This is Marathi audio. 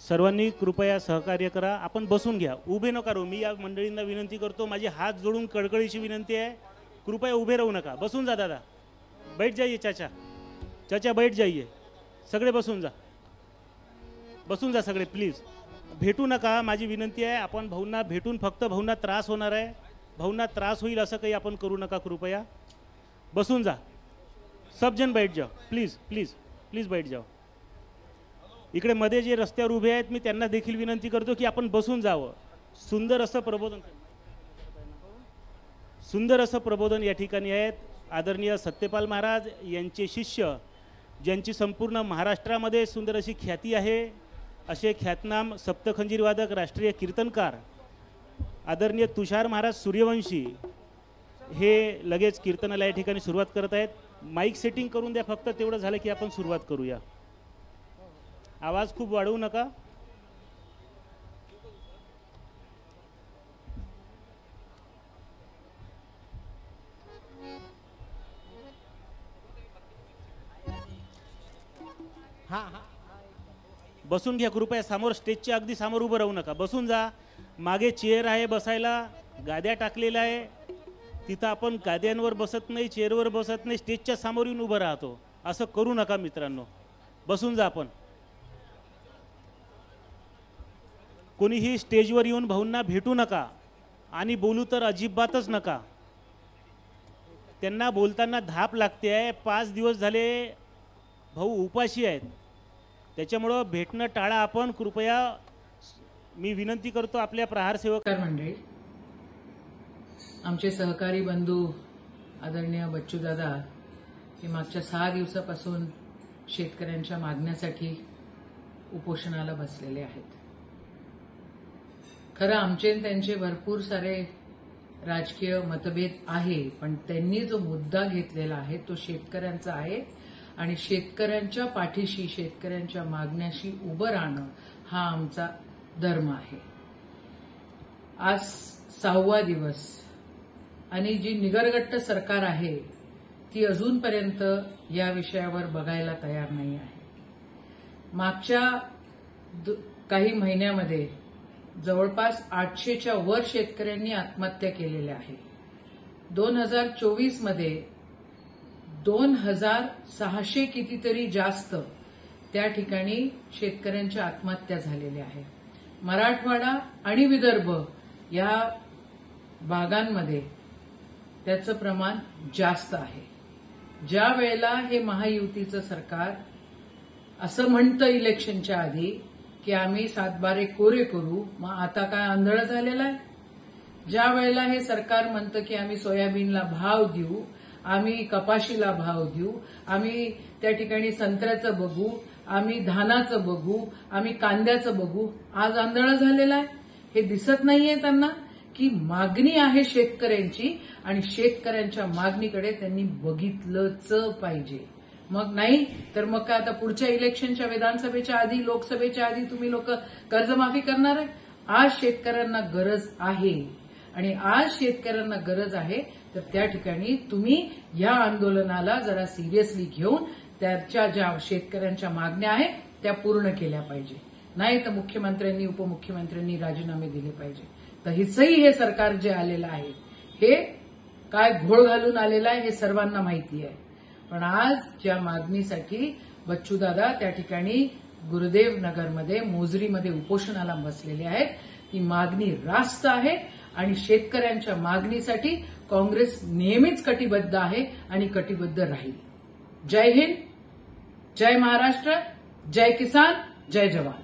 सर्वांनी कृपया सहकार्य करा. आपण बसून घ्या, उभे नका राहू. मी या मंडळींना विनंती करतो, माझी हात जोडून कळकळीची विनंती आहे, कृपया उभे राहू नका. बसून जा दादा, बैठ जाइए. चाचा चाचा बैठ जाइए. सगळे बसून जा, बसून जा सगळे प्लीज. भेटू नका, माझी विनंती आहे. आपण भाऊंना भेटून फक्त भाऊंना त्रास होणार आहे, भाऊंना त्रास होईल असं काही आपण करू नका. कृपया बसून जा. सब जन बैठ जाओ प्लीज प्लीज प्लीज बैठ जाओ. इकडे मध्ये जे रस्त्यावर उभे आहेत मी त्यांना देखील विनंती करतो की आपण बसून जावं. सुंदर असं प्रबोधन या ठिकाणी आहेत. आदरणीय सत्यपाल महाराज यांचे शिष्य, ज्यांची संपूर्ण महाराष्ट्रामध्ये सुंदर अशी ख्याती आहे, असे ख्यातनाम सप्तखंजीर वादक राष्ट्रीय कीर्तनकार आदरणीय तुषार महाराज सूर्यवंशी हे लगेच कीर्तनाला या ठिकाणी सुरुवात करत आहेत. माईक सेटिंग करून द्या फक्त, तेवढं झालं की आपण सुरुवात करूया. आवाज खूप वाढवू नका. बसून घ्या कृपया. समोर स्टेजच्या अगदी समोर उभं राहू नका, बसून जा. मागे चेअर आहे बसायला, गाद्या टाकलेल्या आहे, तिथं आपण गाद्यांवर बसत नाही, चेअरवर बसत नाही, स्टेजच्या समोर येऊन उभं राहतो. असं करू नका मित्रांनो, बसून जा. आपण कोणीही स्टेजवर येऊन भाऊंना भेटू नका आणि बोलू तर अजिबातच नका. त्यांना बोलताना धाप लागते आहे. 5 दिवस झाले भाऊ उपाशी आहेत, त्याच्यामुळं भेटणं टाळा आपण कृपया. मी विनंती करतो आपल्या प्रहार सेवक मंडळी, आमचे सहकारी बंधू आदरणीय बच्चू दादा हे मागच्या 6 दिवसापासून शेतकऱ्यांच्या मागण्यासाठी उपोषणाला बसलेले आहेत. खरं आमचे त्यांचे भरपूर सारे राजकीय मतभेद आहे, पण त्यांनी जो मुद्दा घेतलेला आहे तो शेतकऱ्यांचा आहे आणि शेतकऱ्यांच्या पाठीशी, शेतकऱ्यांच्या मागण्याशी उभं राहणं हा आमचा धर्म आहे. आज 6वा दिवस आणि जी निगरगट्ट सरकार आहे ती अजूनपर्यंत या विषयावर बघायला तयार नाही आहे. मागच्या काही महिन्यामध्ये जवळपास 800च्या वर शेतकऱ्यांनी आत्महत्या केलेल्या आहे. 2024 मध्ये 2600 कितीतरी जास्त त्या ठिकाणी शेतकऱ्यांच्या आत्महत्या झालेल्या आहे. मराठवाडा आणि विदर्भ या भागांमध्ये त्याचं प्रमाण जास्त आहे. ज्या वेळेला हे महायुतीचं सरकार असं म्हणतं इलेक्शनच्या आधी की आम्ही 7/12 कोरे करू, मग आता काय आंधळ झालेलं आहे. ज्या वेळेला हे सरकार म्हणतं की आम्ही सोयाबीनला भाव देऊ, आम्ही कपाशीला भाव देऊ, आम्ही त्या ठिकाणी संत्र्याचं बघू, आम्ही धानाचं बघू, आम्ही कांद्याचं बघू, आज आंधळ झालेलं आहे. हे दिसत नाहीये त्यांना की मागणी आहे शेतकऱ्यांची आणि शेतकऱ्यांच्या मागणीकडे त्यांनी बघितलंच पाहिजे. मग नाही तर मग काय आता पुढच्या इलेक्शनच्या, विधानसभेच्या आधी, लोकसभेच्या आधी तुम्ही लोक कर्जमाफी करणार आहे. आज शेतकऱ्यांना गरज आहे आणि आज शेतकऱ्यांना गरज आहे तर त्या ठिकाणी तुम्ही या आंदोलनाला जरा सिरियसली घेऊन त्याच्या ज्या शेतकऱ्यांच्या मागण्या आहेत त्या पूर्ण केल्या पाहिजे. नाही तर मुख्यमंत्र्यांनी, उपमुख्यमंत्र्यांनी राजीनामे दिले पाहिजे. तर हिचंही हे सरकार जे आलेलं आहे हे काय घोळ घालून आलेलं आहे हे सर्वांना माहिती आहे. पण आज ज्या मागणीसाठी बच्चूदादा त्या ठिकाणी गुरुदेव नगरमध्ये, मोजरीमध्ये उपोषणाला बसलेले आहेत, ती मागणी रास्त आहे आणि शेतकऱ्यांच्या मागणीसाठी काँग्रेस नेहमीच कटिबद्ध आहे आणि कटिबद्ध राहील. जय हिंद, जय महाराष्ट्र, जय किसान, जय जवान.